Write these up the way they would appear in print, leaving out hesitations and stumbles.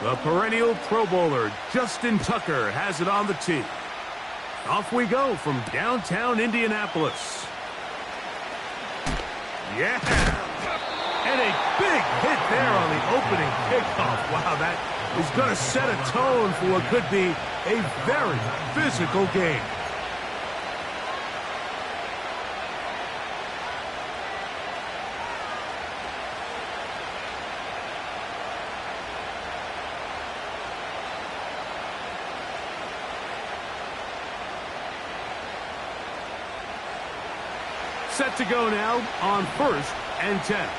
The perennial Pro Bowler, Justin Tucker, has it on the tee. Off we go from downtown Indianapolis. Yeah! And a big hit there on the opening kickoff. Wow, that is going to set a tone for what could be a very physical game. Set to go now on 1st and 10.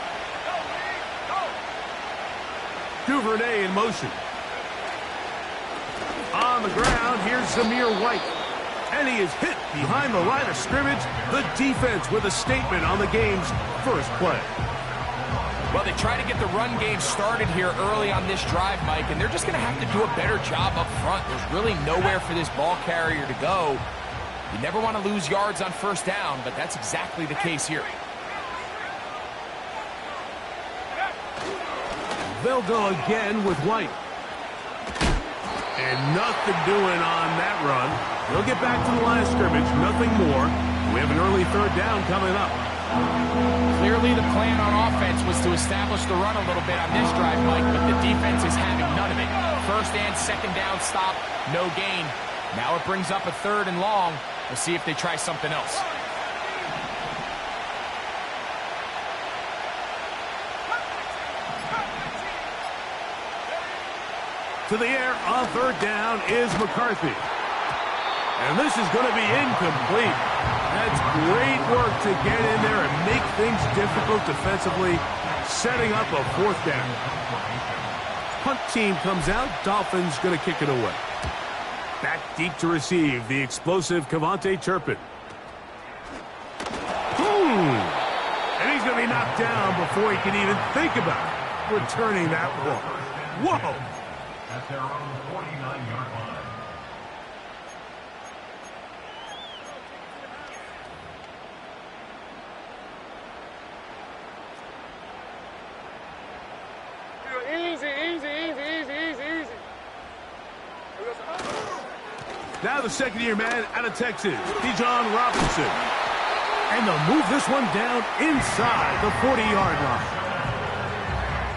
Duvernay in motion. On the ground, here's Zamir White. And he is hit behind the line of scrimmage. The defense with a statement on the game's first play. Well, they try to get the run game started here early on this drive, Mike, and they're just going to have to do a better job up front. There's really nowhere for this ball carrier to go. You never want to lose yards on 1st down, but that's exactly the case here. They'll go again with White. And nothing doing on that run. They'll get back to the line of scrimmage, nothing more. We have an early 3rd down coming up. Clearly the plan on offense was to establish the run a little bit on this drive, Mike, but the defense is having none of it. 1st and 2nd down stop, no gain. Now it brings up a 3rd and long. We'll see if they try something else. To the air on 3rd down is McCarthy. And this is going to be incomplete. That's great work to get in there and make things difficult defensively, setting up a 4th down. Punt team comes out. Dolphins going to kick it away. Back deep to receive, the explosive KaVontae Turpin. And he's going to be knocked down before he can even think about returning that one. Whoa! At their own 49-yard line. Easy. Now the 2nd-year man out of Texas, Bijan Robinson. And they'll move this one down inside the 40-yard line.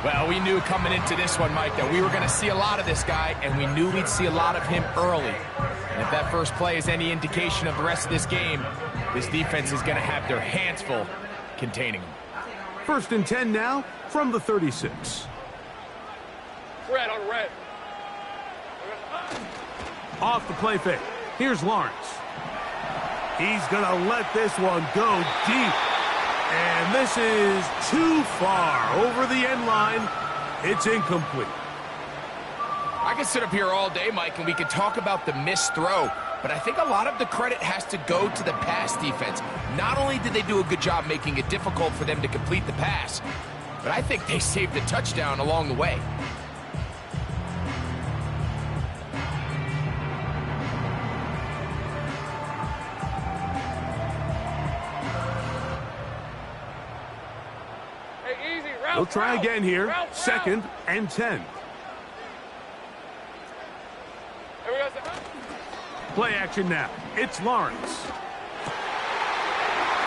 Well, we knew coming into this one, Mike, that we were going to see a lot of this guy, and we knew we'd see a lot of him early. And if that first play is any indication of the rest of this game, this defense is going to have their hands full containing him. 1st and 10 now from the 36. Red on red. Off the play fake. Here's Lawrence. He's going to let this one go deep. And this is too far over the end line. It's incomplete. I could sit up here all day, Mike, and we could talk about the missed throw, but I think a lot of the credit has to go to the pass defense. Not only did they do a good job making it difficult for them to complete the pass, but I think they saved the touchdown along the way. They'll try again here. 2nd and 10. Play action now. It's Lawrence.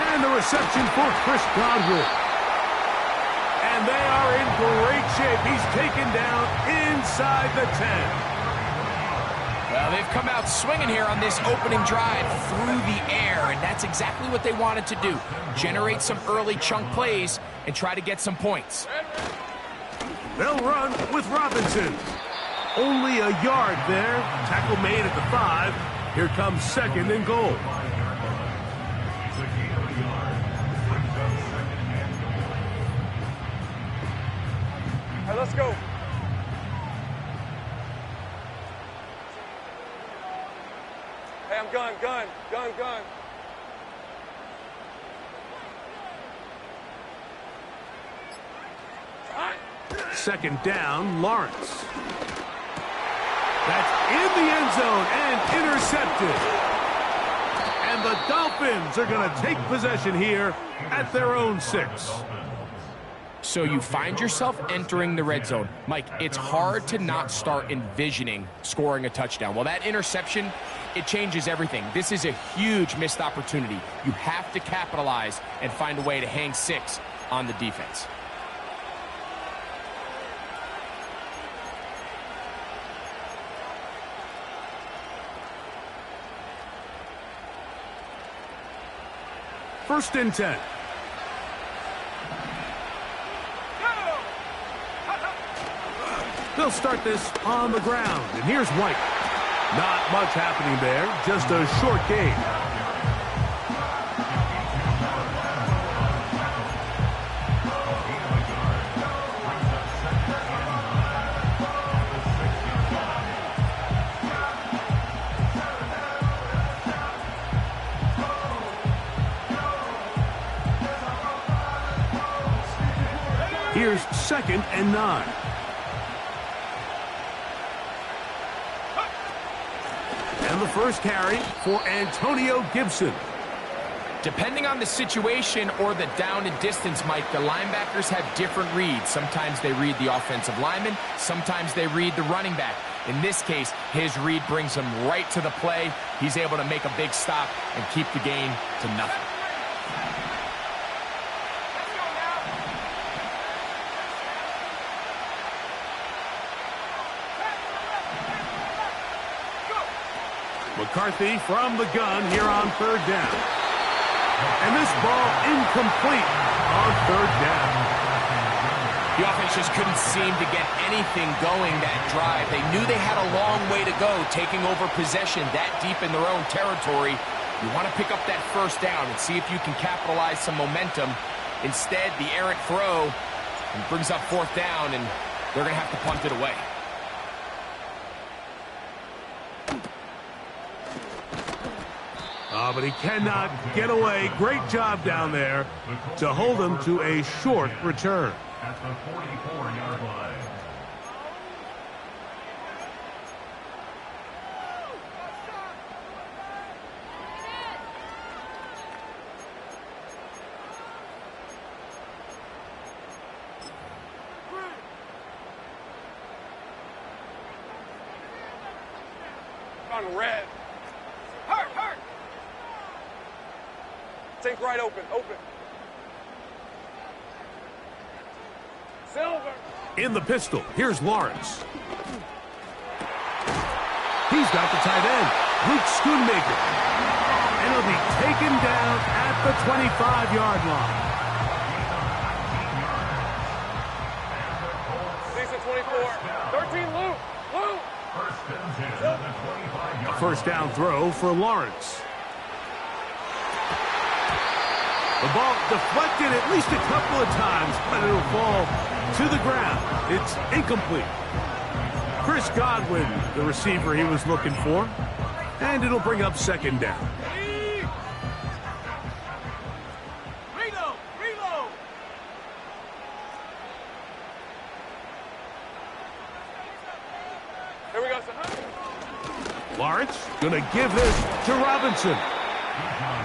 And the reception for Chris Godwin. And they are in great shape. He's taken down inside the 10. Well, they've come out swinging here on this opening drive through the air, and that's exactly what they wanted to do. Generate some early chunk plays and try to get some points. They'll run with Robinson. Only a yard there. Tackle made at the 5. Here comes 2nd and goal. All right, let's go. Hey, I'm gun. 2nd down, Lawrence. That's in the end zone and intercepted. And the Dolphins are going to take possession here at their own 6. So you find yourself entering the red zone. Mike, it's hard to not start envisioning scoring a touchdown. Well, that interception, it changes everything. This is a huge missed opportunity. You have to capitalize and find a way to hang 6 on the defense. First and 10. They'll start this on the ground, and here's White. Not much happening there, just a short gain. Here's 2nd and 9. And the first carry for Antonio Gibson. Depending on the situation or the down and distance, Mike, the linebackers have different reads. Sometimes they read the offensive lineman. Sometimes they read the running back. In this case, his read brings him right to the play. He's able to make a big stop and keep the gain to nothing. McCarthy from the gun here on 3rd down. And this ball incomplete on 3rd down. The offense just couldn't seem to get anything going that drive. They knew they had a long way to go, taking over possession that deep in their own territory. You want to pick up that 1st down and see if you can capitalize some momentum. Instead, the errant throw brings up 4th down, and they're going to have to punt it away. But he cannot get away. Great job down there to hold him to a short return. At the 44-yard line. On red. Hurt, hurt. Take right open, open. Silver. In the pistol, here's Lawrence. He's got the tight end, Luke Schoonmaker. And he'll be taken down at the 25-yard line. Decent 24. 13, Luke. Luke. A 1st down throw for Lawrence. The ball deflected at least a couple of times, but it'll fall to the ground. It's incomplete. Chris Godwin, the receiver he was looking for, and it'll bring up 2nd down. Reload, reload. Here we go, son. Lawrence gonna give this to Robinson.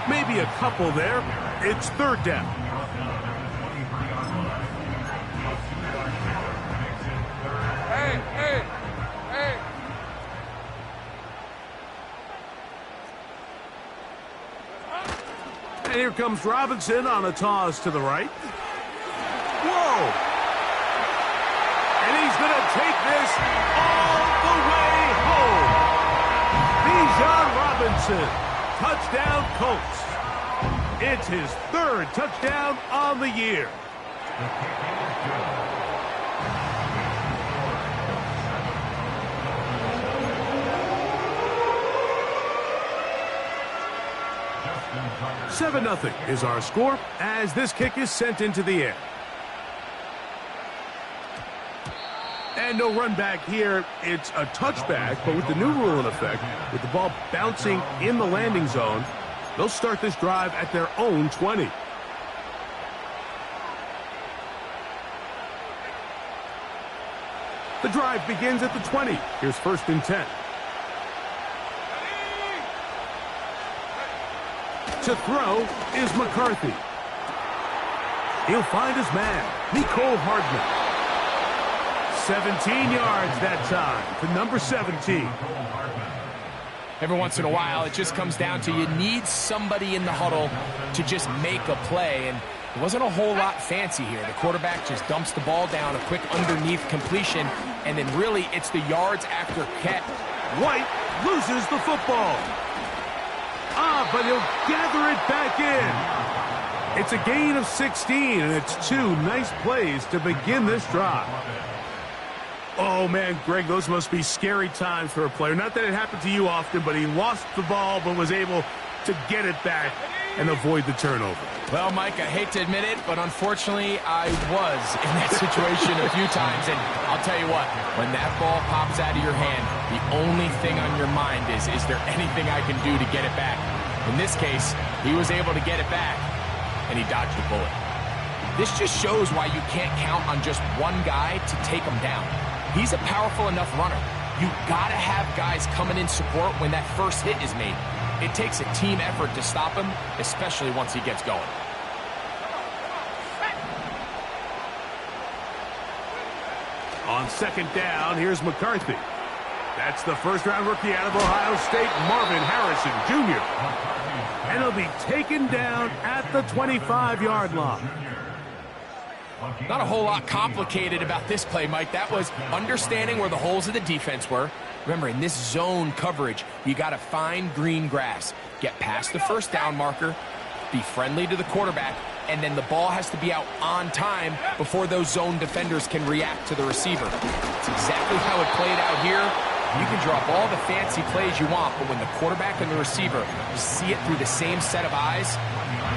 Maybe a couple there. It's 3rd down. Hey, hey, hey. And here comes Robinson on a toss to the right. Whoa! And he's going to take this all the way home. Bijan Robinson, touchdown Colts. It's his 3rd touchdown on the year. Just 7-0 is our score as this kick is sent into the air. And no run back here. It's a touchback, but with the new rule in effect, with the ball bouncing in the landing zone, they'll start this drive at their own 20. The drive begins at the 20. Here's 1st and 10. To throw is McCarthy. He'll find his man, Mecole Hardman. 17 yards that time to number 17. Every once in a while, it just comes down to you need somebody in the huddle to just make a play, and it wasn't a whole lot fancy here. The quarterback just dumps the ball down, a quick underneath completion, and then really it's the yards after catch. White loses the football. But he'll gather it back in. It's a gain of 16, and it's 2 nice plays to begin this drive. Oh, man, Greg, those must be scary times for a player. Not that it happened to you often, but he lost the ball but was able to get it back and avoid the turnover. Well, Mike, I hate to admit it, but unfortunately, I was in that situation a few times. And I'll tell you what, when that ball pops out of your hand, the only thing on your mind is there anything I can do to get it back? In this case, he was able to get it back, and he dodged a bullet. This just shows why you can't count on just one guy to take him down. He's a powerful enough runner. You gotta have guys coming in support when that first hit is made. It takes a team effort to stop him, especially once he gets going. On second down, here's McCarthy. That's the first-round rookie out of Ohio State, Marvin Harrison Jr. And he'll be taken down at the 25-yard line. Not a whole lot complicated about this play, Mike. That was understanding where the holes of the defense were. Remember, in this zone coverage, you got to find green grass. Get past the first down marker, be friendly to the quarterback, and then the ball has to be out on time before those zone defenders can react to the receiver. It's exactly how it played out here. You can drop all the fancy plays you want, but when the quarterback and the receiver see it through the same set of eyes,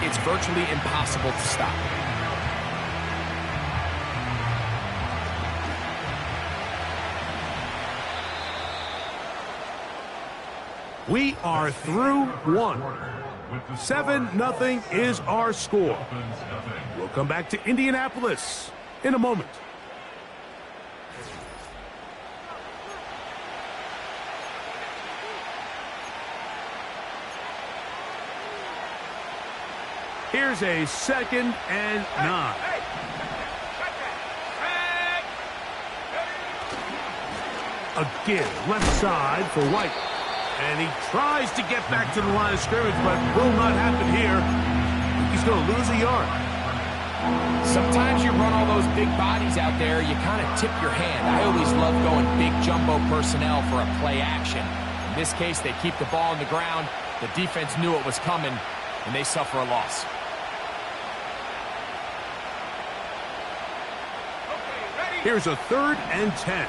it's virtually impossible to stop. We are through one. 7-0 is our score. We'll come back to Indianapolis in a moment. Here's a 2nd and 9. Again, left side for White. And he tries to get back to the line of scrimmage, but will not happen here. He's going to lose a yard. Sometimes you run all those big bodies out there, you kind of tip your hand. I always love going big jumbo personnel for a play action. In this case, they keep the ball on the ground. The defense knew it was coming, and they suffer a loss. Here's a 3rd and 10.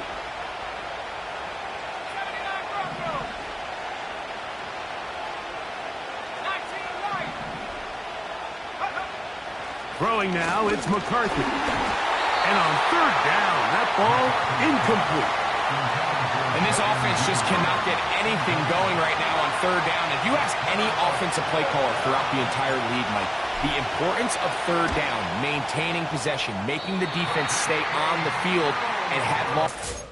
Throwing now, it's McCarthy. And on 3rd down, that ball incomplete. And this offense just cannot get anything going right now on 3rd down. If you ask any offensive play caller throughout the entire league, Mike, the importance of 3rd down, maintaining possession, making the defense stay on the field and have lost.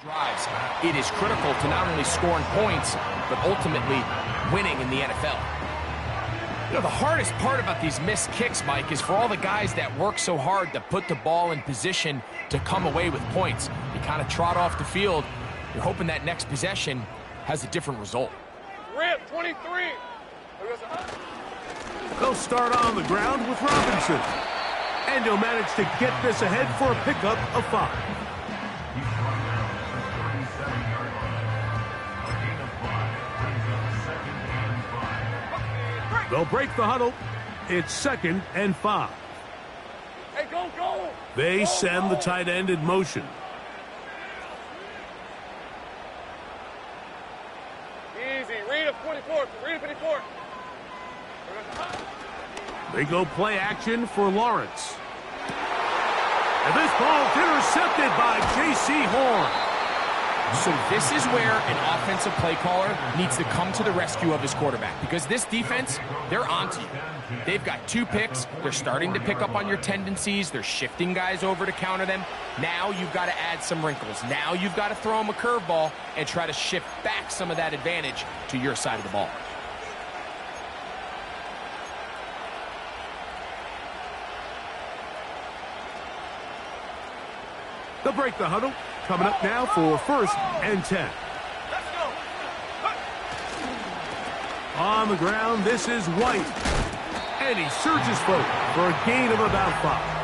Drives. It is critical to not only scoring points, but ultimately winning in the NFL. You know, the hardest part about these missed kicks, Mike, is for all the guys that work so hard to put the ball in position to come away with points. You kind of trot off the field. You're hoping that next possession has a different result. Rip, 23. They'll start on the ground with Robinson. And he'll manage to get this ahead for a pickup of 5. They'll break the huddle. It's 2nd and 5. Hey, go, go! They Go, send the go. tight end in motion. Easy. Read a 24. Read a 54. They go play action for Lawrence. And this ball's intercepted by J.C. Horn. So this is where an offensive play caller needs to come to the rescue of his quarterback, because this defense, they're onto you. They've got 2 picks. They're starting to pick up on your tendencies. They're shifting guys over to counter them. Now you've got to add some wrinkles. Now you've got to throw them a curveball and try to shift back some of that advantage to your side of the ball. They'll break the huddle. Coming up now for 1st and 10. Let's go. On the ground, this is White. And he surges forward for a gain of about 5.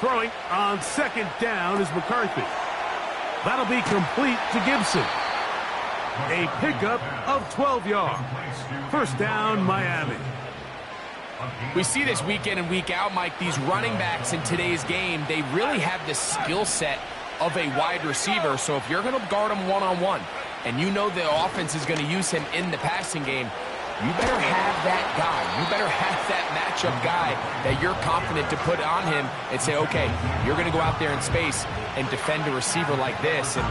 Throwing on 2nd down is McCarthy. That'll be complete to Gibson. A pickup of 12 yards. 1st down, Miami. We see this week in and week out, Mike. These running backs in today's game, they really have the skill set of a wide receiver. So if you're going to guard him one-on-one, and you know the offense is going to use him in the passing game, you better have that guy. You better have that matchup guy that you're confident to put on him and say, okay, you're going to go out there in space and defend a receiver like this. And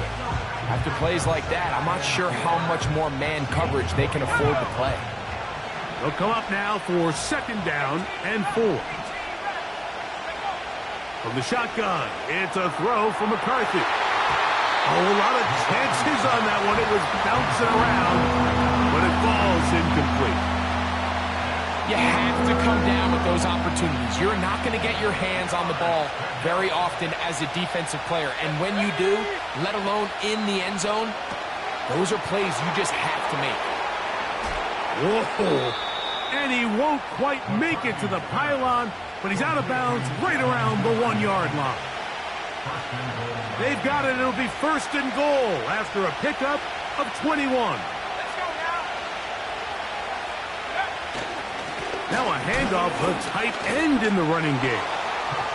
after plays like that, I'm not sure how much more man coverage they can afford to play. They'll come up now for 2nd down and 4. From the shotgun, it's a throw from McCarthy. A whole lot of chances on that one. It was bouncing around, but it falls incomplete. You have to come down with those opportunities. You're not going to get your hands on the ball very often as a defensive player. And when you do, let alone in the end zone, those are plays you just have to make. Whoa. And he won't quite make it to the pylon, but he's out of bounds right around the 1-yard line. They've got it. It'll be 1st and goal after a pickup of 21. Let's go now. Now a handoff, the tight end in the running game.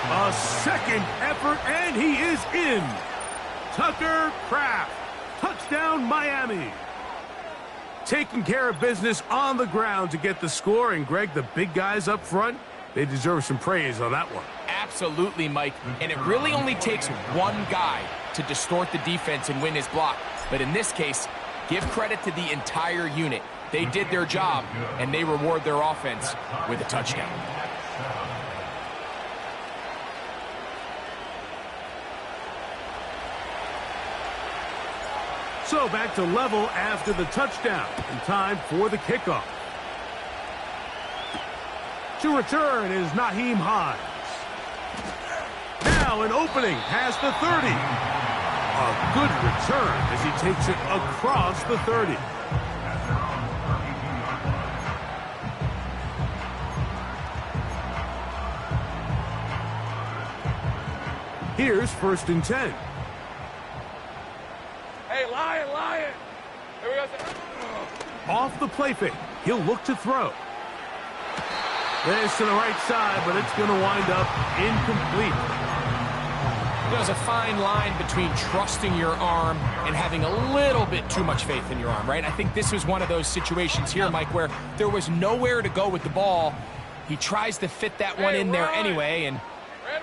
A 2nd effort, and he is in. Tucker Kraft. Touchdown, Miami. Taking care of business on the ground to get the score. And, Greg, the big guys up front, they deserve some praise on that one. Absolutely, Mike. And it really only takes one guy to distort the defense and win his block. But in this case, give credit to the entire unit. They did their job, and they reward their offense with a touchdown. So back to level after the touchdown, and time for the kickoff. To return is Naheem Hines. Now an opening past the 30. A good return as he takes it across the 30. Here's 1st and 10. Hey, Lion. Here we go. Off the play fake. He'll look to throw. This to the right side, but it's going to wind up incomplete. There's a fine line between trusting your arm and having a little bit too much faith in your arm, right? I think this was one of those situations here, Mike, where there was nowhere to go with the ball. He tries to fit that one in there anyway, and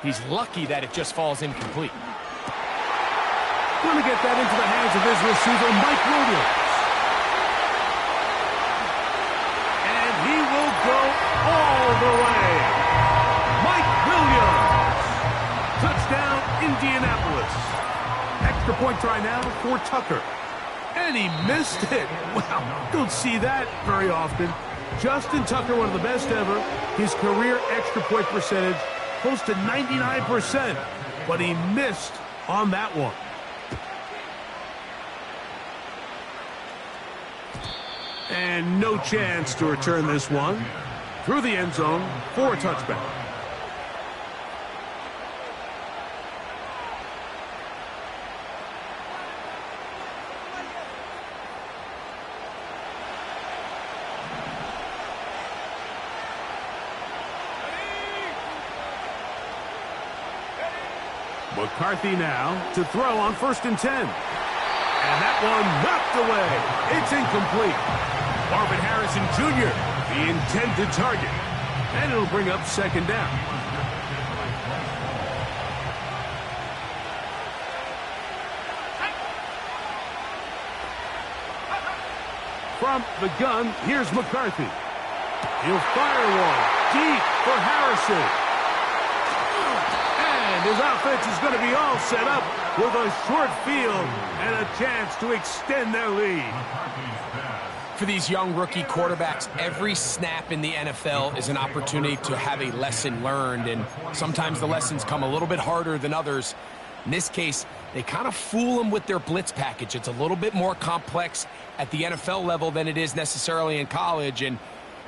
he's lucky that it just falls incomplete. Going to get that into the hands of his receiver, Mike Williams. And he will go all the way. Mike Williams. Touchdown, Indianapolis. Extra point try now for Tucker. And he missed it. Wow, don't see that very often. Justin Tucker, one of the best ever. His career extra point percentage, close to 99%. But he missed on that one. And no chance to return this one. Through the end zone for a touchback. McCarthy now to throw on 1st and 10. And that one knocked away. It's incomplete. Marvin Harrison Jr., the intended target. And it'll bring up 2nd down. From the gun, here's McCarthy. He'll fire one deep for Harrison. His offense is going to be all set up with a short field and a chance to extend their lead. For these young rookie quarterbacks, every snap in the NFL is an opportunity to have a lesson learned, and sometimes the lessons come a little bit harder than others. In this case, they kind of fool them with their blitz package. It's a little bit more complex at the NFL level than it is necessarily in college, and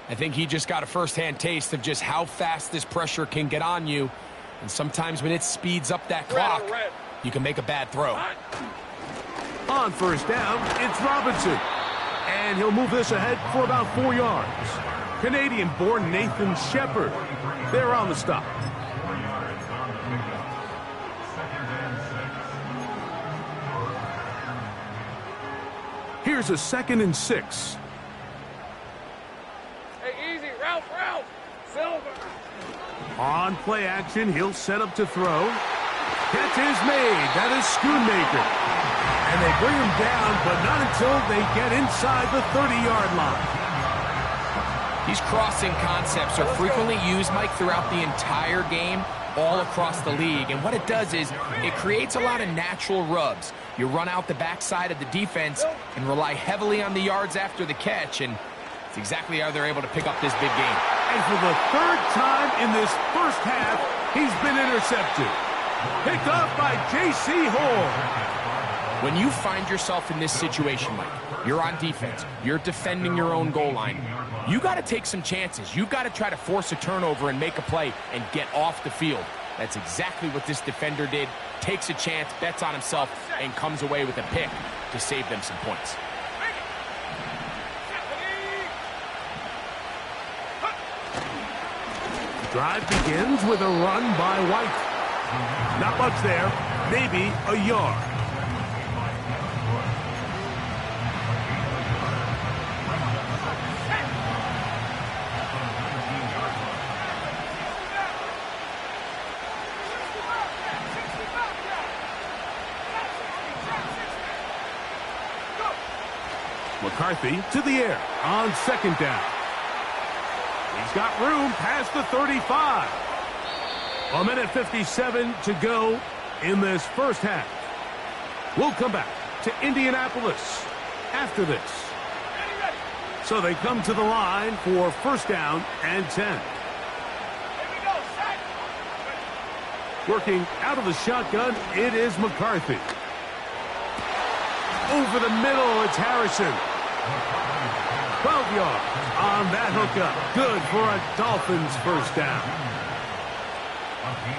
I think he just got a first-hand taste of just how fast this pressure can get on you. And sometimes when it speeds up that clock, you can make a bad throw. On 1st down, it's Robinson. And he'll move this ahead for about 4 yards. Canadian-born Nathan Shepard. They're on the stop. Here's a 2nd and 6. Hey, easy. Ralph. Silver. On play action, he'll set up to throw. Catch is made. That is Schoonmaker. And they bring him down, but not until they get inside the 30-yard line. These crossing concepts are frequently used, Mike, throughout the entire game, all across the league. And what it does is it creates a lot of natural rubs. You run out the backside of the defense and rely heavily on the yards after the catch, and it's exactly how they're able to pick up this big game. And for the 3rd time in this first half, he's been intercepted. Picked off by J.C. Horn. When you find yourself in this situation, Mike, you're on defense, you're defending your own goal line, you got to take some chances. You got to try to force a turnover and make a play and get off the field. That's exactly what this defender did. Takes a chance, bets on himself, and comes away with a pick to save them some points. Drive begins with a run by White. Not much there, maybe a yard. McCarthy to the air on 2nd down. He's got room past the 35. 1:57 to go in this first half. We'll come back to Indianapolis after this. So they come to the line for 1st down and 10. Working out of the shotgun, it is McCarthy. Over the middle, it's Harrison. 12 yards on that hookup. Good for a Dolphins 1st down.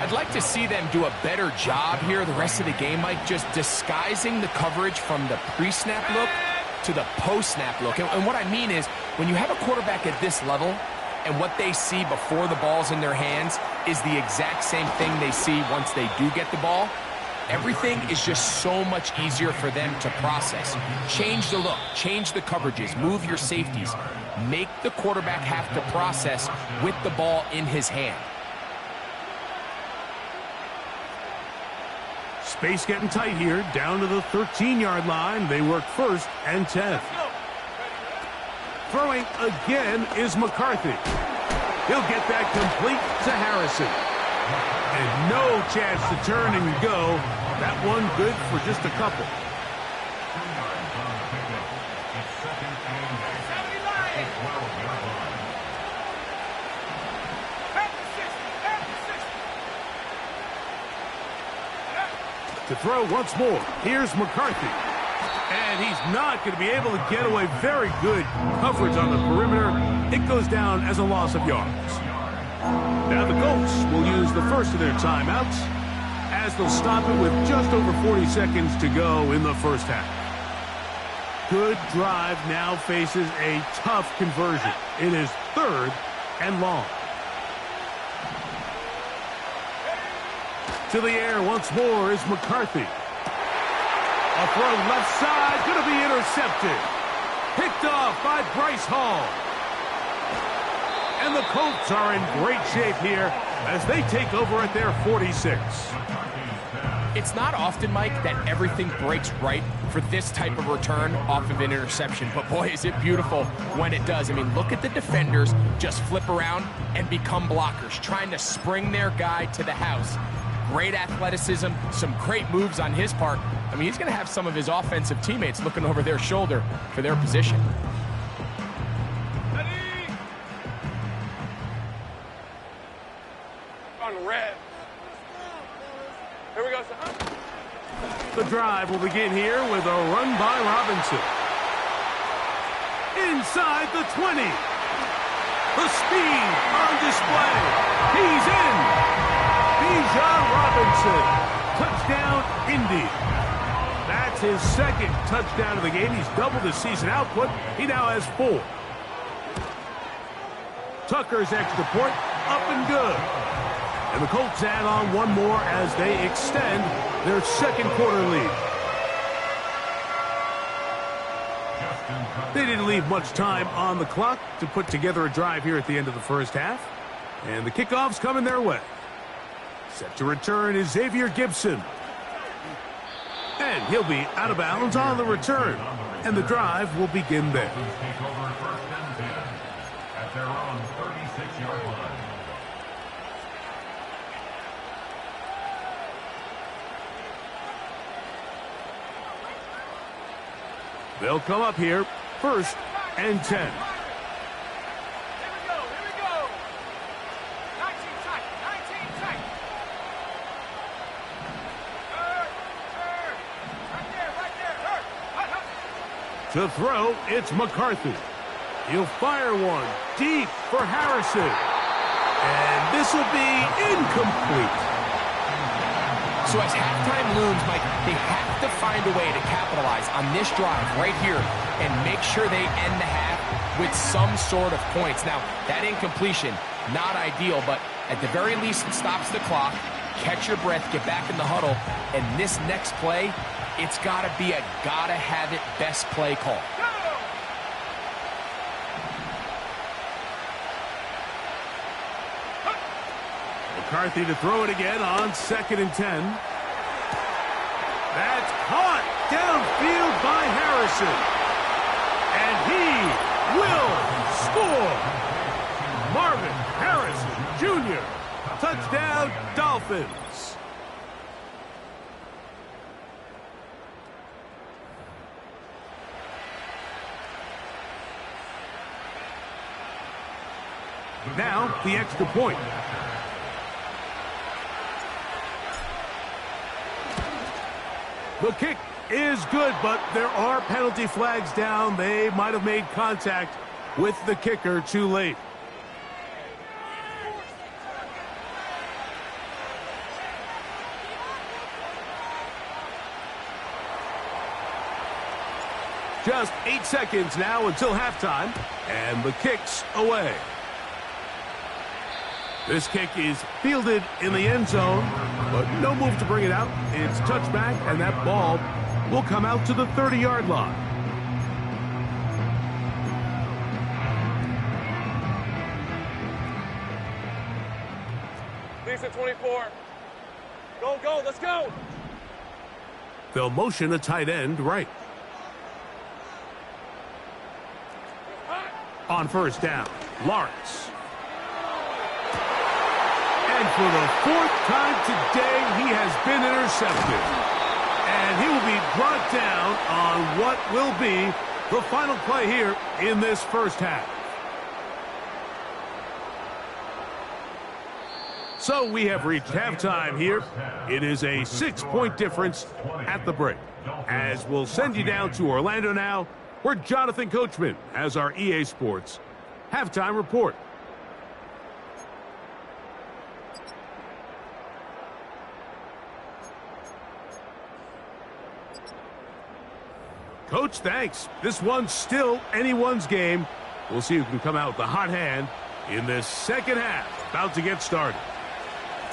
I'd like to see them do a better job here the rest of the game, Mike, just disguising the coverage from the pre-snap look to the post-snap look. And what I mean is, when you have a quarterback at this level and what they see before the ball's in their hands is the exact same thing they see once they do get the ball, everything is just so much easier for them to process. Change the look, change the coverages, move your safeties. Make the quarterback have to process with the ball in his hand. Space getting tight here, down to the 13-yard line. They work 1st and 10. Throwing again is McCarthy. He'll get that complete to Harrison. And no chance to turn and go. That one good for just a couple. To throw once more, here's McCarthy. And he's not going to be able to get away. Very good coverage on the perimeter. It goes down as a loss of yards. Now the Colts will use the first of their timeouts as they'll stop it with just over 40 seconds to go in the first half. Good drive now faces a tough conversion. It is 3rd and long. To the air once more is McCarthy. A throw left side, going to be intercepted. Picked off by Bryce Hall. And the Colts are in great shape here as they take over at their 46. It's not often, Mike, that everything breaks right for this type of return off of an interception. But boy, is it beautiful when it does. I mean, look at the defenders just flip around and become blockers, trying to spring their guy to the house. Great athleticism, some great moves on his part. I mean, he's going to have some of his offensive teammates looking over their shoulder for their position. On red. Here we go, son. The drive will begin here with a run by Robinson. Inside the 20. The speed on display. He's in. Bijan Robinson. Touchdown, Indy. That's his 2nd touchdown of the game. He's doubled his season output. He now has 4. Tucker's extra point, up and good. And the Colts add on one more as they extend their 2nd quarter lead. They didn't leave much time on the clock to put together a drive here at the end of the first half. And the kickoff's coming their way. Set to return is Xavier Gibson. And he'll be out of bounds on the return. And the drive will begin there. Take over 1st and 10 at their own 36-yard line. They'll come up here, 1st and 10. Here we go. 19 tight. Right there. To throw, it's McCarthy. He'll fire one deep for Harrison. And this will be incomplete. So as halftime looms, Mike, they have to find a way to capitalize on this drive right here and make sure they end the half with some sort of points. Now, that incompletion, not ideal, but at the very least, it stops the clock. Catch your breath, get back in the huddle, and this next play, it's got to be a gotta-have-it best play call. McCarthy to throw it again on 2nd and 10. That's caught downfield by Harrison. And he will score. Marvin Harrison Jr. Touchdown, Dolphins. Now, the extra point. The kick is good, but there are penalty flags down. They might have made contact with the kicker too late. Just 8 seconds now until halftime, and the kick's away. This kick is fielded in the end zone, but no move to bring it out. It's touchback, and that ball will come out to the 30-yard line. Lisa 24. Go, let's go. They'll motion a tight end right. On 1st down, Lawrence. And for the 4th time today, he has been intercepted. And he will be brought down on what will be the final play here in this first half. So we have reached halftime here. It is a 6-point difference at the break. As we'll send you down to Orlando now, where Jonathan Coachman has our EA Sports halftime report. Coach, thanks. This one's still anyone's game. We'll see who can come out with the hot hand in this second half. About to get started.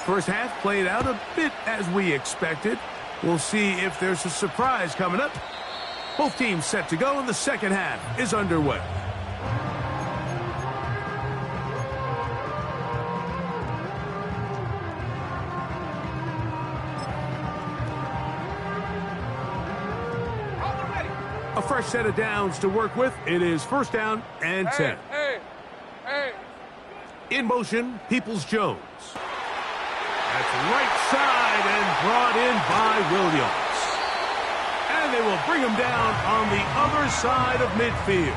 First half played out a bit as we expected. We'll see if there's a surprise coming up. Both teams set to go, and the second half is underway. A fresh set of downs to work with. It is first down and 10. Hey. In motion, Peoples-Jones. That's right side and brought in by Williams. And they will bring him down on the other side of midfield.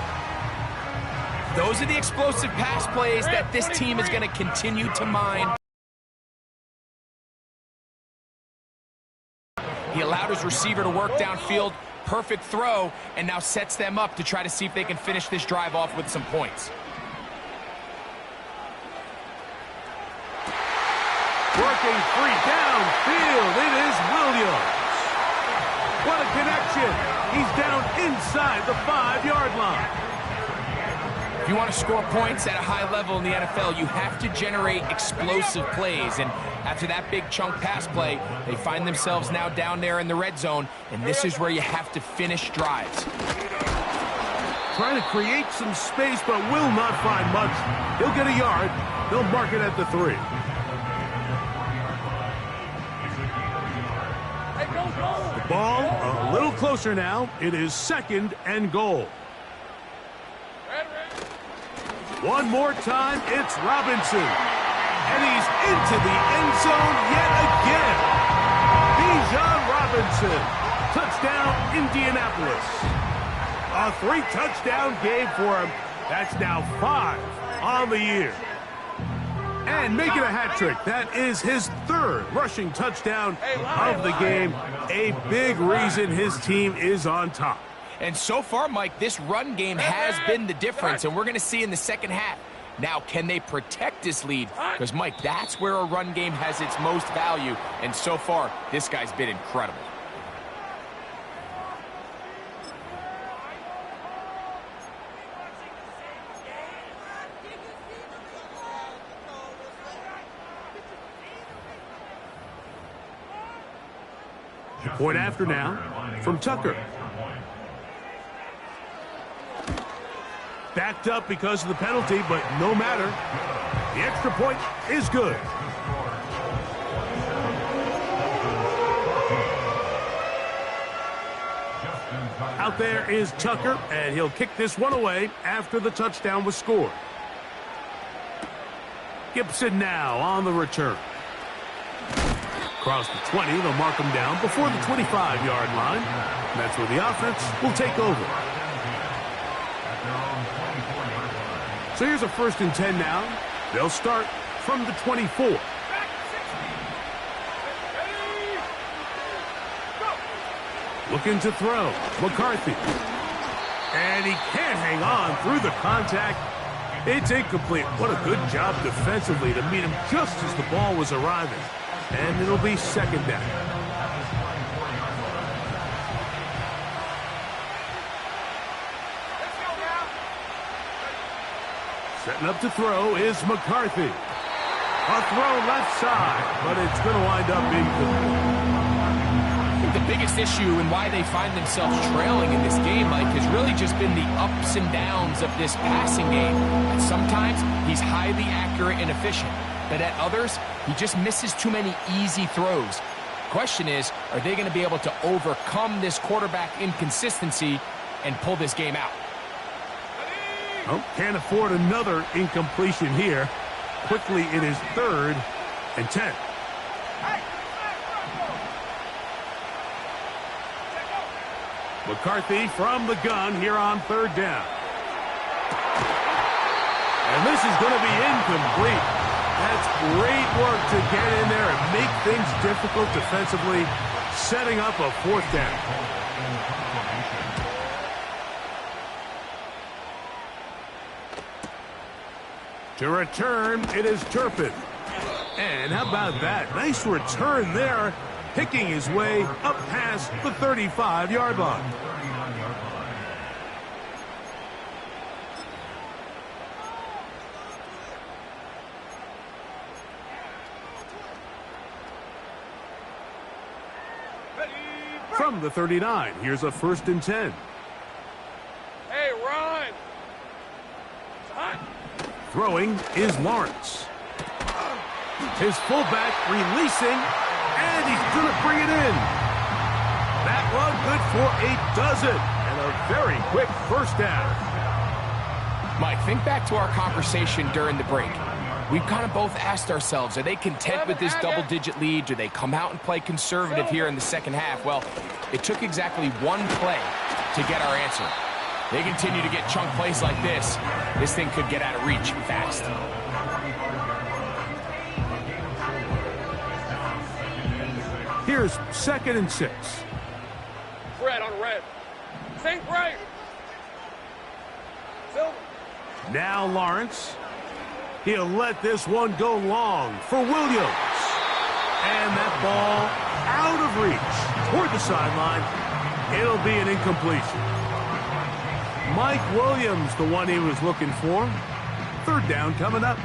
Those are the explosive pass plays that this team is going to continue to mine. He allowed his receiver to work downfield. Perfect throw, and now sets them up to try to see if they can finish this drive off with some points. Working free downfield, it is Williams. What a connection. He's down inside the 5-yard line. If you want to score points at a high level in the NFL, you have to generate explosive plays. And after that big chunk pass play, they find themselves now down there in the red zone, and this is where you have to finish drives. Trying to create some space, but will not find much. He'll get a yard. They'll mark it at the 3. The ball a little closer now. It is second and goal. One more time, it's Robinson. And he's into the end zone yet again. Bijan Robinson. Touchdown, Indianapolis. A 3-touchdown game for him. That's now 5 on the year. And making a hat trick. That is his 3rd rushing touchdown of the game. A big reason his team is on top. And so far, Mike, this run game has been the difference, and we're going to see in the second half. Now, can they protect this lead? Because, Mike, that's where a run game has its most value, and so far, this guy's been incredible. Point after now from Tucker. Backed up because of the penalty, but no matter. The extra point is good. Out there is Tucker, and he'll kick this one away after the touchdown was scored. Gibson now on the return. Across the 20, they'll mark him down before the 25-yard line. And that's where the offense will take over. So here's a 1st and 10 now. They'll start from the 24. Looking to throw. McCarthy. And he can't hang on through the contact. It's incomplete. What a good job defensively to meet him just as the ball was arriving. And it'll be second down. Setting up to throw is McCarthy. A throw left side, but it's going to wind up incomplete. The biggest issue and why they find themselves trailing in this game, Mike, has really just been the ups and downs of this passing game. And sometimes he's highly accurate and efficient, but at others, he just misses too many easy throws. Question is, are they going to be able to overcome this quarterback inconsistency and pull this game out? Oh, can't afford another incompletion here. Quickly, it is 3rd and 10. McCarthy from the gun here on 3rd down. And this is going to be incomplete. That's great work to get in there and make things difficult defensively, setting up a fourth down. To return, it is Turpin. And how about that? Nice return there, picking his way up past the 35-yard line. From the 39, here's a 1st and 10. Hey, run! It's hot. Throwing is Lawrence. His fullback releasing, and he's going to bring it in. That one good for a dozen, and a very quick first down. Mike, think back to our conversation during the break. We've kind of both asked ourselves, are they content with this double-digit lead? Do they come out and play conservative here in the second half? Well, it took exactly one play to get our answer. They continue to get chunk plays like this. This thing could get out of reach fast. Here's 2nd and 6. Red on red. Sink right. Silver. Now Lawrence. He'll let this one go long for Williams. And that ball out of reach toward the sideline. It'll be an incompletion. Mike Williams, the one he was looking for. 3rd down coming up.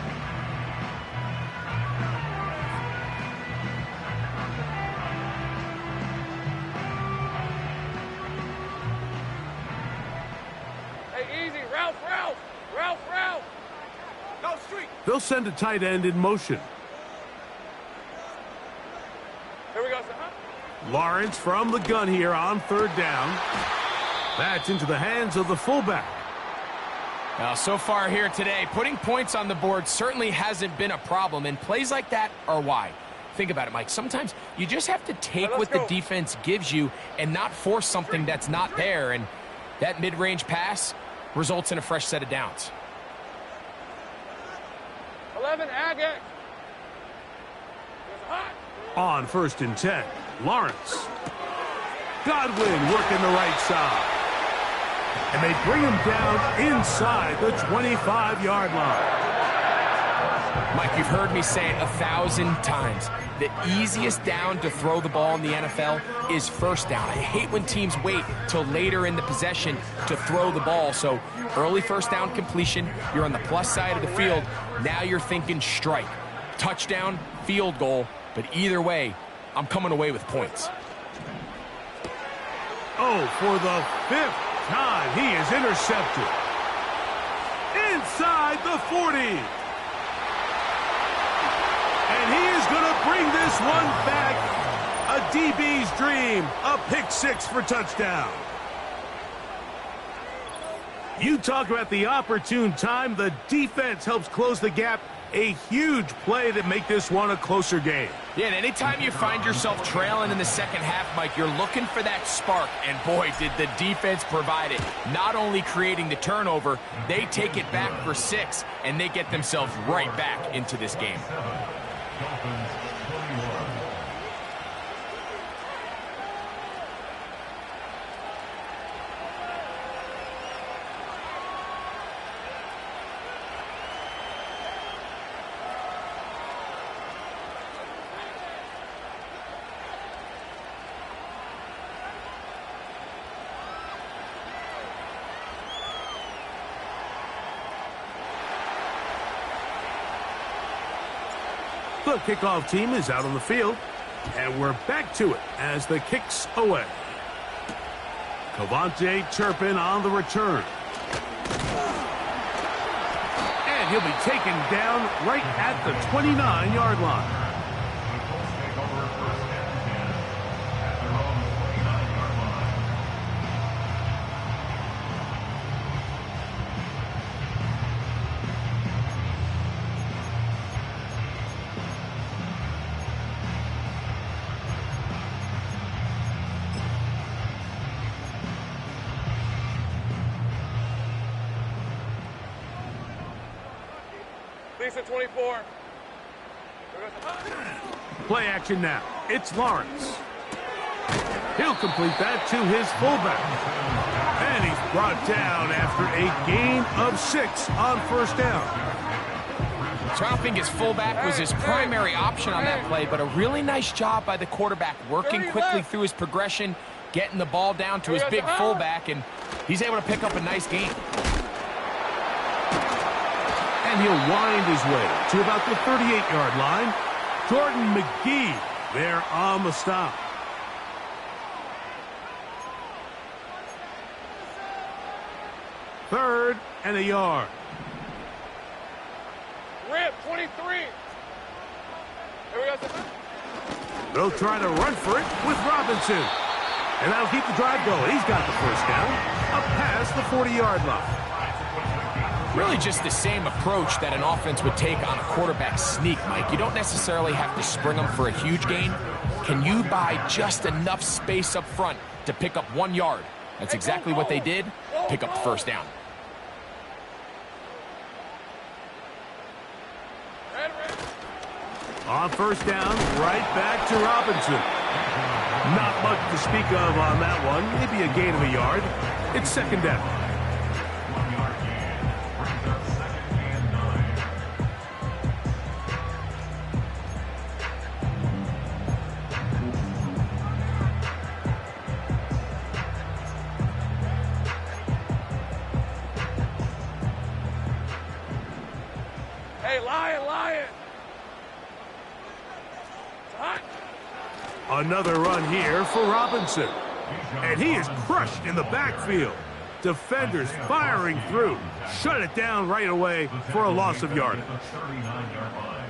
Hey, easy. Ralph. No street. They'll send a tight end in motion. Here we go, sir. Lawrence from the gun here on 3rd down. That's into the hands of the fullback. Now, so far here today, putting points on the board certainly hasn't been a problem, and plays like that are why. Think about it, Mike. Sometimes you just have to take what the defense gives you and not force something that's not there, and that mid-range pass results in a fresh set of downs. 11, Agate. It's hot. On 1st and 10, Lawrence. Godwin working the right side. And they bring him down inside the 25-yard line. Mike, you've heard me say it 1,000 times. The easiest down to throw the ball in the NFL is 1st down. I hate when teams wait till later in the possession to throw the ball. So early 1st down completion, you're on the plus side of the field. Now you're thinking strike. Touchdown, field goal. But either way, I'm coming away with points. Oh, for the 5th time, he is intercepted. Inside the 40. And he is going to bring this one back. A DB's dream. A pick-6 for touchdown. You talk about the opportune time. The defense helps close the gap. A huge play that make this one a closer game. Yeah, and anytime you find yourself trailing in the second half, Mike, you're looking for that spark. And boy, did the defense provide it. Not only creating the turnover, they take it back for 6, and they get themselves right back into this game. The kickoff team is out on the field, and we're back to it as the kick's away. KaVontae Turpin on the return. And he'll be taken down right at the 29-yard line. Lisa 24. Play action now. It's Lawrence. He'll complete that to his fullback. And he's brought down after a gain of 6 on first down. Dropping his fullback was his primary option on that play, but a really nice job by the quarterback working quickly through his progression, getting the ball down to his big fullback, and he's able to pick up a nice gain. And he'll wind his way to about the 38-yard line. Jordan McGee there on the stop. Third and a yard. Rip, 23. Here we go. They'll try to run for it with Robinson. And that'll keep the drive going. He's got the first down. Up past the 40-yard line. Really just the same approach that an offense would take on a quarterback sneak, Mike. You don't necessarily have to spring them for a huge gain. Can you buy just enough space up front to pick up 1 yard? That's exactly what they did. Pick up the first down. On first down, right back to Robinson. Not much to speak of on that one. Maybe a gain of a yard. It's second down. 1 yard gain brings up 2nd and 9. Hey, Lion, Lion. Another run here for Robinson. And he is crushed in the backfield. Defenders firing through. Shut it down right away for a loss of yardage.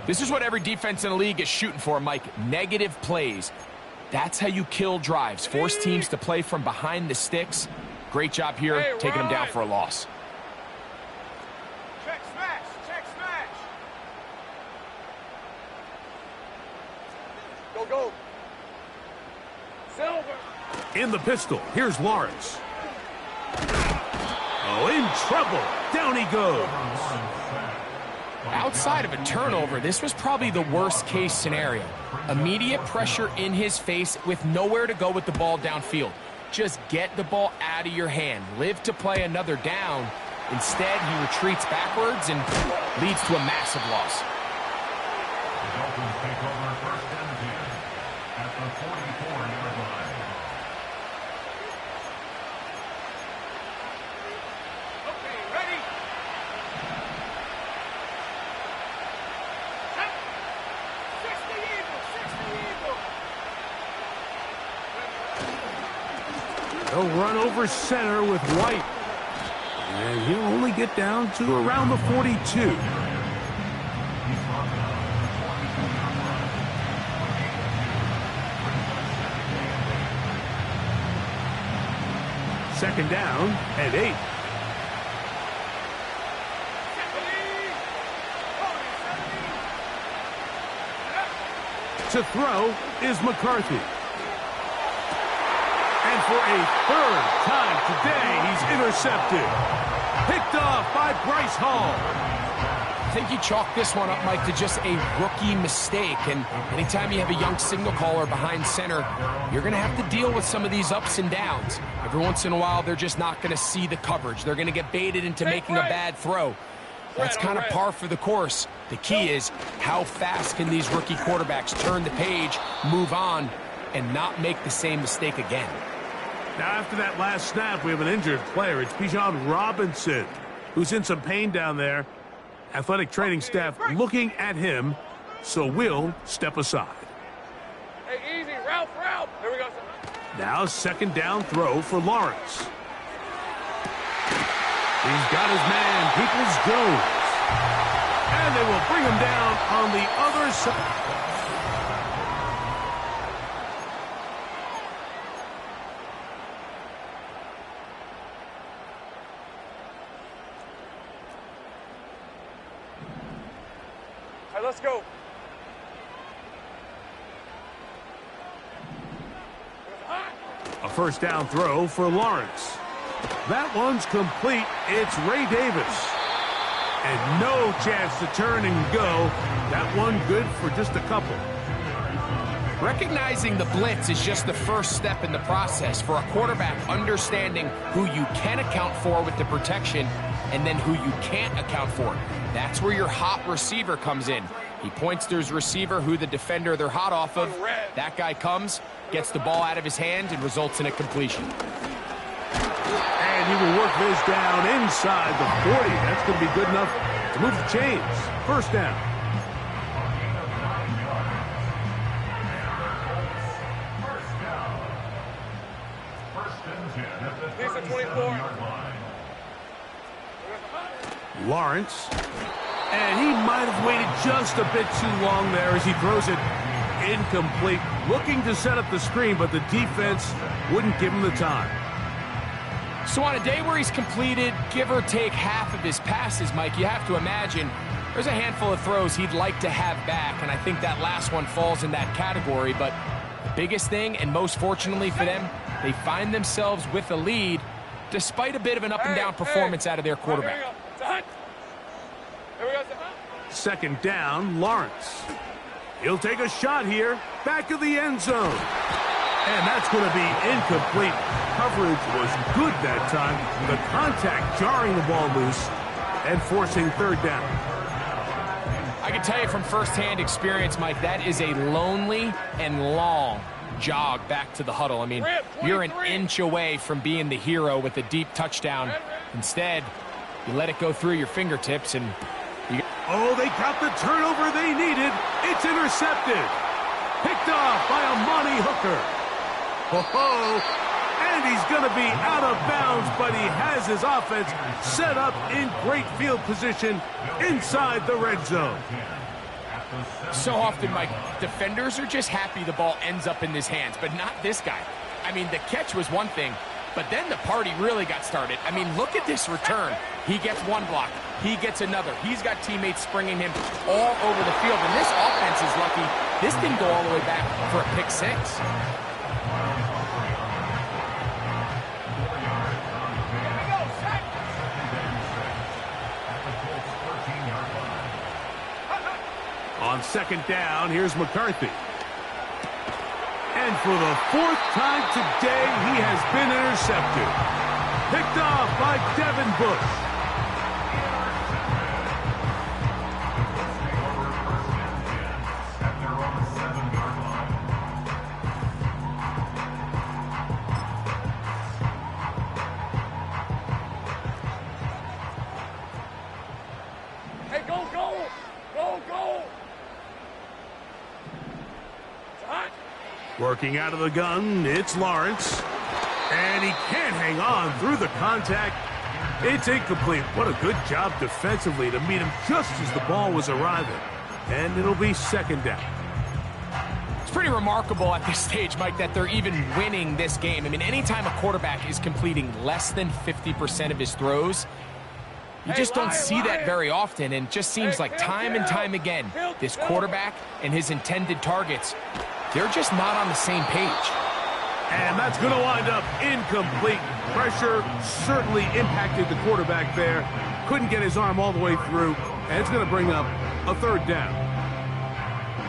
This is what every defense in the league is shooting for, Mike. Negative plays. That's how you kill drives. Force teams to play from behind the sticks. Great job here, taking them down for a loss. Check smash, check smash. Go, go. Silver. In the pistol, here's Lawrence. Oh, in trouble. Down he goes. Outside of a turnover, this was probably the worst case scenario. Immediate pressure in his face with nowhere to go with the ball downfield. Just get the ball out of your hand. Live to play another down. Instead, he retreats backwards and leads to a massive loss. The Dolphins take over 1st and 10 at the 44-yard line. Okay, ready? Set. 60 Eagle, 60 Eagle. They'll run over center with White. And he'll only get down to around the 42. Second down at 8. To throw is McCarthy. And for a third time today, he's intercepted. Picked off by Bryce Hall. I think you chalk this one up, Mike, to just a rookie mistake. And anytime you have a young signal caller behind center, you're going to have to deal with some of these ups and downs. Every once in a while, they're just not going to see the coverage. They're going to get baited into making a bad throw. That's kind of par for the course. The key is how fast can these rookie quarterbacks turn the page, move on, and not make the same mistake again. Now, after that last snap, we have an injured player. It's Bijan Robinson, who's in some pain down there. Athletic training staff looking at him, so we'll step aside. Hey, easy, Ralph. Here we go. Now, second down throw for Lawrence. He's got his man, Peoples-Jones. And they will bring him down on the other side. All right, let's go. A first down throw for Lawrence. That one's complete. It's Ray Davis. And no chance to turn and go. That one good for just a couple. Recognizing the blitz is just the first step in the process for a quarterback, understanding who you can account for with the protection and then who you can't account for. That's where your hot receiver comes in. He points to his receiver, who the defender they're hot off of. That guy comes, gets the ball out of his hand, and results in a completion. And he will work this down inside the 40. That's going to be good enough to move the chains. First down. Decent 24. Lawrence. And he might have waited just a bit too long there as he throws it incomplete. Looking to set up the screen, but the defense wouldn't give him the time. So on a day where he's completed, give or take half of his passes, Mike, you have to imagine there's a handful of throws he'd like to have back, and I think that last one falls in that category. But the biggest thing, and most fortunately for them, they find themselves with a lead despite a bit of an up-and-down performance out of their quarterback. Second down, Lawrence. He'll take a shot here, back of the end zone. And that's going to be incomplete. Coverage was good that time. The contact jarring the ball loose and forcing third down. I can tell you from firsthand experience, Mike, that is a lonely and long jog back to the huddle. I mean, you're an inch away from being the hero with a deep touchdown. Instead, you let it go through your fingertips and oh, they got the turnover they needed. It's intercepted. Picked off by Amani Hooker. And he's going to be out of bounds, but he has his offense set up in great field position inside the red zone. So often, Mike, defenders are just happy the ball ends up in his hands, but not this guy. I mean, the catch was one thing, but then the party really got started. I mean, look at this return. He gets one block. He gets another. He's got teammates springing him all over the field, and this offense is lucky this didn't go all the way back for a pick six. On second down, here's McCarthy. And for the fourth time today, he has been intercepted. Picked off by Devin Bush. Hey, go, go! Go, go! Working out of the gun, it's Lawrence. And he can't hang on through the contact. It's incomplete. What a good job defensively to meet him just as the ball was arriving. And it'll be second down. It's pretty remarkable at this stage, Mike, that they're even winning this game. I mean, anytime a quarterback is completing less than 50% of his throws, you just don't see that very often, and it just seems like time and time again, this quarterback and his intended targets, they're just not on the same page. And that's going to wind up incomplete. Pressure certainly impacted the quarterback there. Couldn't get his arm all the way through, and it's going to bring up a third down.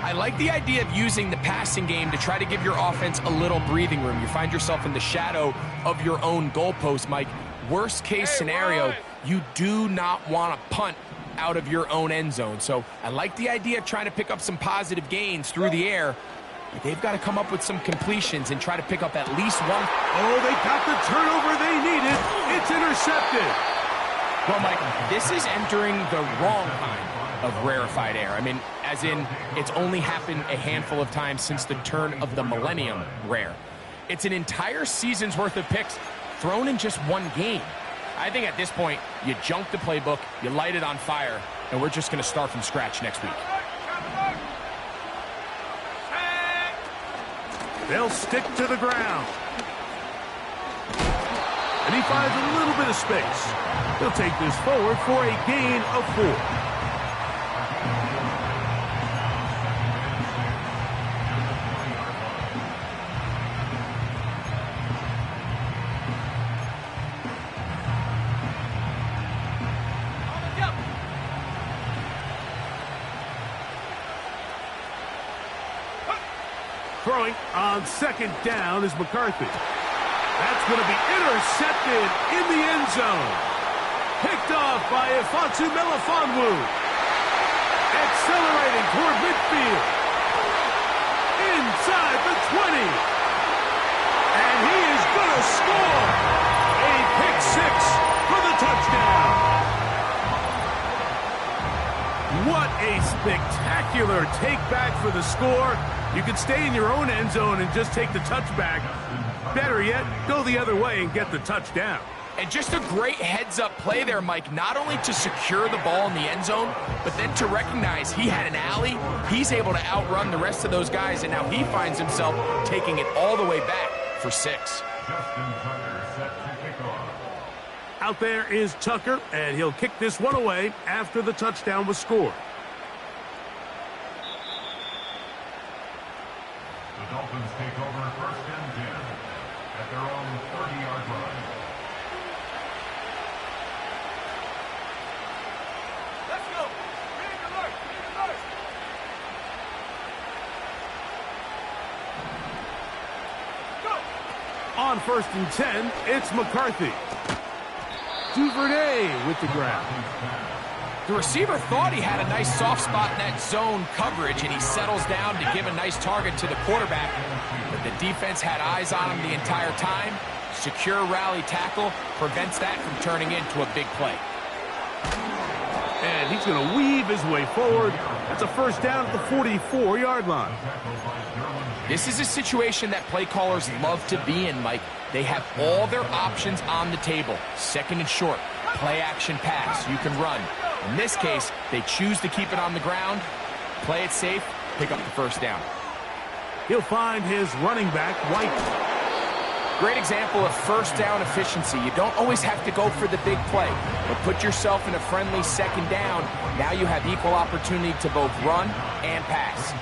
I like the idea of using the passing game to try to give your offense a little breathing room. You find yourself in the shadow of your own goalpost, Mike. Worst case scenario, you do not want to punt out of your own end zone. So I like the idea of trying to pick up some positive gains through the air. But they've got to come up with some completions and try to pick up at least one. Oh, they got the turnover they needed. It's intercepted. Well, Mike, this is entering the wrong kind of rarefied air. I mean, as in, it's only happened a handful of times since the turn of the millennium rare. It's an entire season's worth of picks thrown in just one game. I think at this point, you junk the playbook, you light it on fire, and we're just going to start from scratch next week. They'll stick to the ground. And he finds a little bit of space. He'll take this forward for a gain of 4. Throwing on second down is McCarthy. That's going to be intercepted in the end zone. Picked off by Ifonsu Melifonwu. Accelerating toward midfield. Inside the 20. And he is going to score. A pick six for the touchdown. What a spectacular take back for the score. You can stay in your own end zone and just take the touchback. Better yet, go the other way and get the touchdown. And just a great heads-up play there, Mike, not only to secure the ball in the end zone, but then to recognize he had an alley. He's able to outrun the rest of those guys, and now he finds himself taking it all the way back for 6. Justin Tucker set to kick off. Out there is Tucker, and he'll kick this one away after the touchdown was scored. The Dolphins take over first and 10 at their own 30-yard line. Let's go. Read the mark. Read the mark. Go. On first and 10, it's McCarthy. Duvernay with the grab. The receiver thought he had a nice soft spot in that zone coverage, and he settles down to give a nice target to the quarterback. But the defense had eyes on him the entire time. Secure rally tackle prevents that from turning into a big play. And he's going to weave his way forward. That's a first down at the 44-yard line. This is a situation that play callers love to be in, Mike. They have all their options on the table. Second and short, play action pass, you can run. In this case, they choose to keep it on the ground, play it safe, pick up the first down. He'll find his running back, White. Great example of first down efficiency. You don't always have to go for the big play, but put yourself in a friendly second down. Now you have equal opportunity to both run and pass.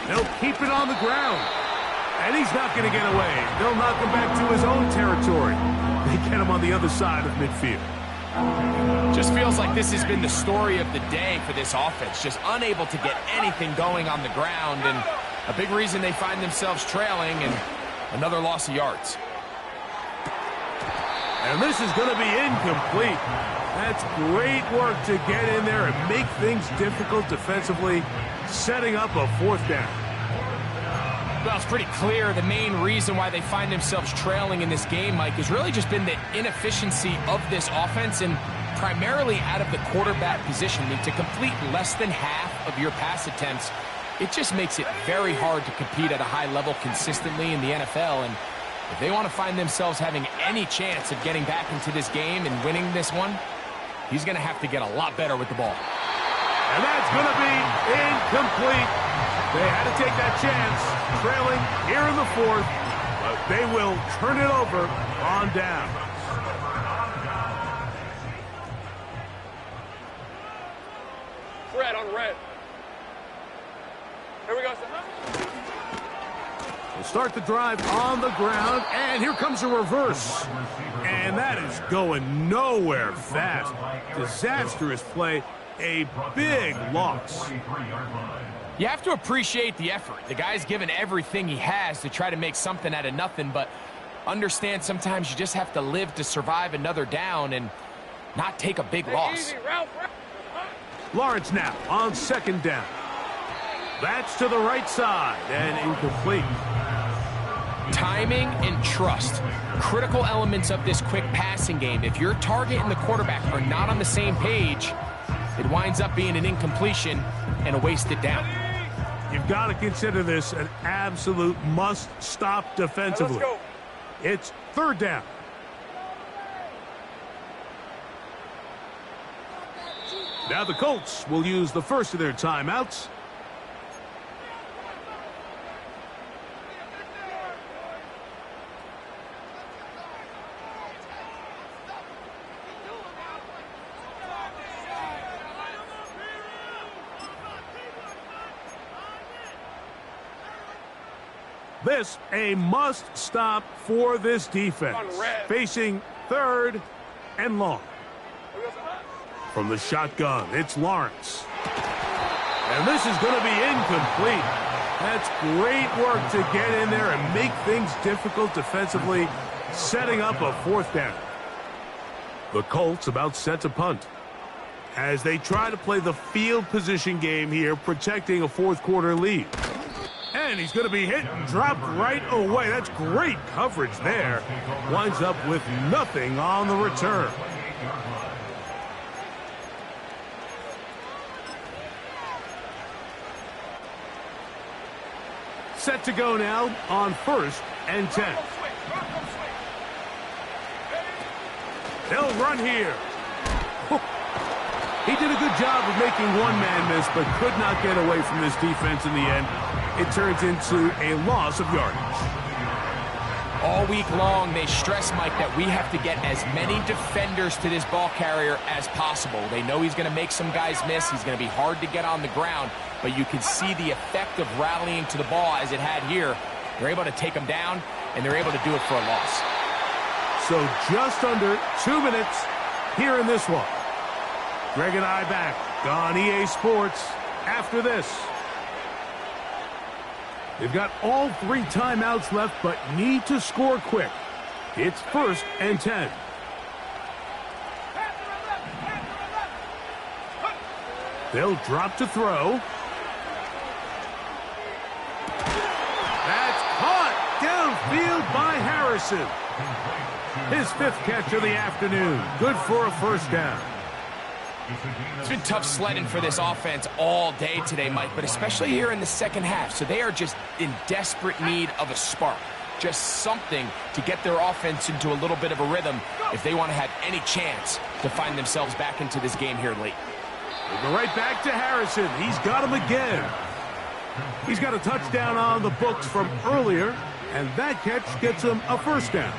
They'll keep it on the ground. And he's not going to get away. They'll knock him back to his own territory. They get him on the other side of midfield. Just feels like this has been the story of the day for this offense. Just unable to get anything going on the ground. And a big reason they find themselves trailing and another loss of yards. And this is going to be incomplete. That's great work to get in there and make things difficult defensively, setting up a fourth down. Well, it's pretty clear the main reason why they find themselves trailing in this game, Mike, has really just been the inefficiency of this offense and primarily out of the quarterback position. I mean, to complete less than half of your pass attempts, it just makes it very hard to compete at a high level consistently in the NFL. And if they want to find themselves having any chance of getting back into this game and winning this one, he's going to have to get a lot better with the ball. And that's going to be incomplete. They had to take that chance, trailing here in the fourth, but they will turn it over on down. Red on red. Here we go, sir. We'll start the drive on the ground, and here comes a reverse. And that is going nowhere fast. Disastrous play, a big loss. You have to appreciate the effort. The guy's given everything he has to try to make something out of nothing, but understand sometimes you just have to live to survive another down and not take a big loss. Lawrence now on second down. That's to the right side and incomplete. Timing and trust, critical elements of this quick passing game. If your target and the quarterback are not on the same page, it winds up being an incompletion and a wasted down. You've got to consider this an absolute must-stop defensively. Let's go. It's third down. Now the Colts will use the first of their timeouts. This a must-stop for this defense. Facing 3rd and long. From the shotgun, it's Lawrence. And this is going to be incomplete. That's great work to get in there and make things difficult defensively, setting up a 4th down. The Colts about set to punt as they try to play the field position game here, protecting a 4th quarter lead. And he's going to be hit and dropped right away. That's great coverage there. Winds up with nothing on the return. Set to go now on 1st and 10. They'll run here. He did a good job of making one man miss, but could not get away from this defense in the end. It turns into a loss of yardage. All week long, they stress, Mike, that we have to get as many defenders to this ball carrier as possible. They know he's going to make some guys miss. He's going to be hard to get on the ground, but you can see the effect of rallying to the ball as it had here. They're able to take him down, and they're able to do it for a loss. So just under 2 minutes here in this one. Greg and I back on EA Sports after this. They've got all 3 timeouts left, but need to score quick. It's 1st and 10. They'll drop to throw. That's caught downfield by Harrison. His 5th catch of the afternoon. Good for a 1st down. It's been tough sledding for this offense all day today, Mike, but especially here in the second half. So they are just in desperate need of a spark. Just something to get their offense into a little bit of a rhythm if they want to have any chance to find themselves back into this game here late. We'll go right back to Harrison. He's got him again. He's got a touchdown on the books from earlier, and that catch gets him a 1st down.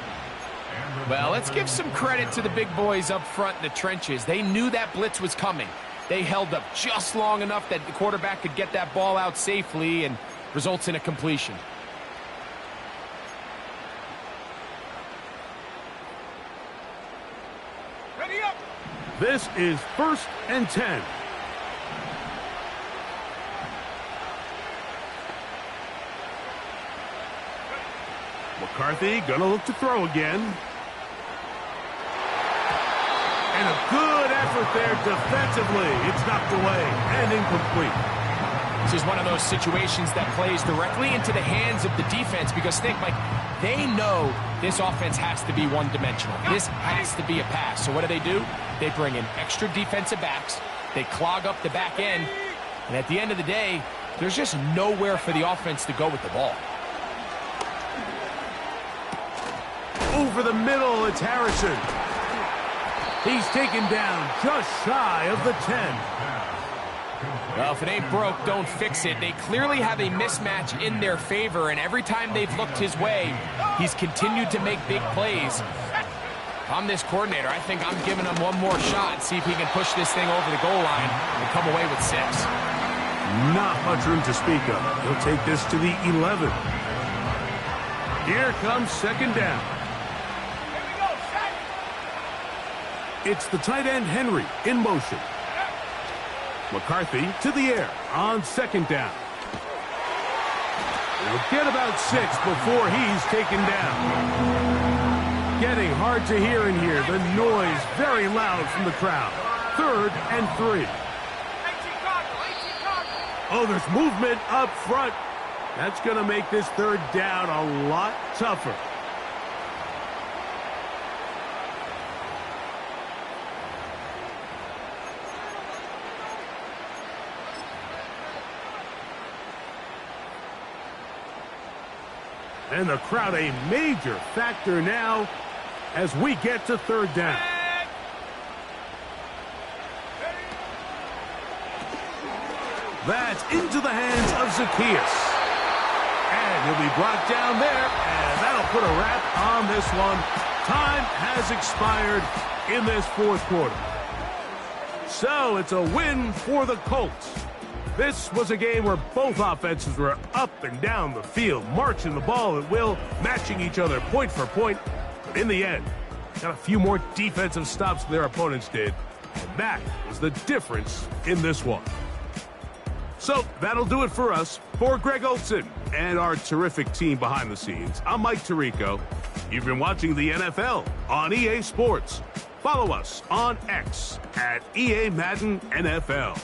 Well, let's give some credit to the big boys up front in the trenches. They knew that blitz was coming. They held up just long enough that the quarterback could get that ball out safely and results in a completion. Ready up. This is 1st and 10. McCarthy gonna look to throw again. And a good effort there defensively. It's knocked away and incomplete. This is one of those situations that plays directly into the hands of the defense because, think, Mike, they know this offense has to be one-dimensional. This has to be a pass. So what do? They bring in extra defensive backs. They clog up the back end. And at the end of the day, there's just nowhere for the offense to go with the ball. Over the middle, it's Harrison. He's taken down just shy of the 10. Well, if it ain't broke, don't fix it. They clearly have a mismatch in their favor, and every time they've looked his way, he's continued to make big plays. If I'm this coordinator, I think I'm giving him one more shot, see if he can push this thing over the goal line and come away with 6. Not much room to speak of. He'll take this to the 11. Here comes 2nd down. It's the tight end, Henry, in motion. McCarthy to the air on 2nd down. He'll get about 6 before he's taken down. Getting hard to hear in here. The noise very loud from the crowd. 3rd and 3. Oh, there's movement up front. That's going to make this 3rd down a lot tougher. And the crowd a major factor now as we get to 3rd down. That's into the hands of Zacchaeus. And he'll be brought down there, and that'll put a wrap on this one. Time has expired in this 4th quarter. So it's a win for the Colts. This was a game where both offenses were up and down the field, marching the ball at will, matching each other point for point. But in the end, got a few more defensive stops than their opponents did, and that was the difference in this one. So that'll do it for us. For Greg Olson and our terrific team behind the scenes, I'm Mike Tirico. You've been watching the NFL on EA Sports. Follow us on X at EA Madden NFL.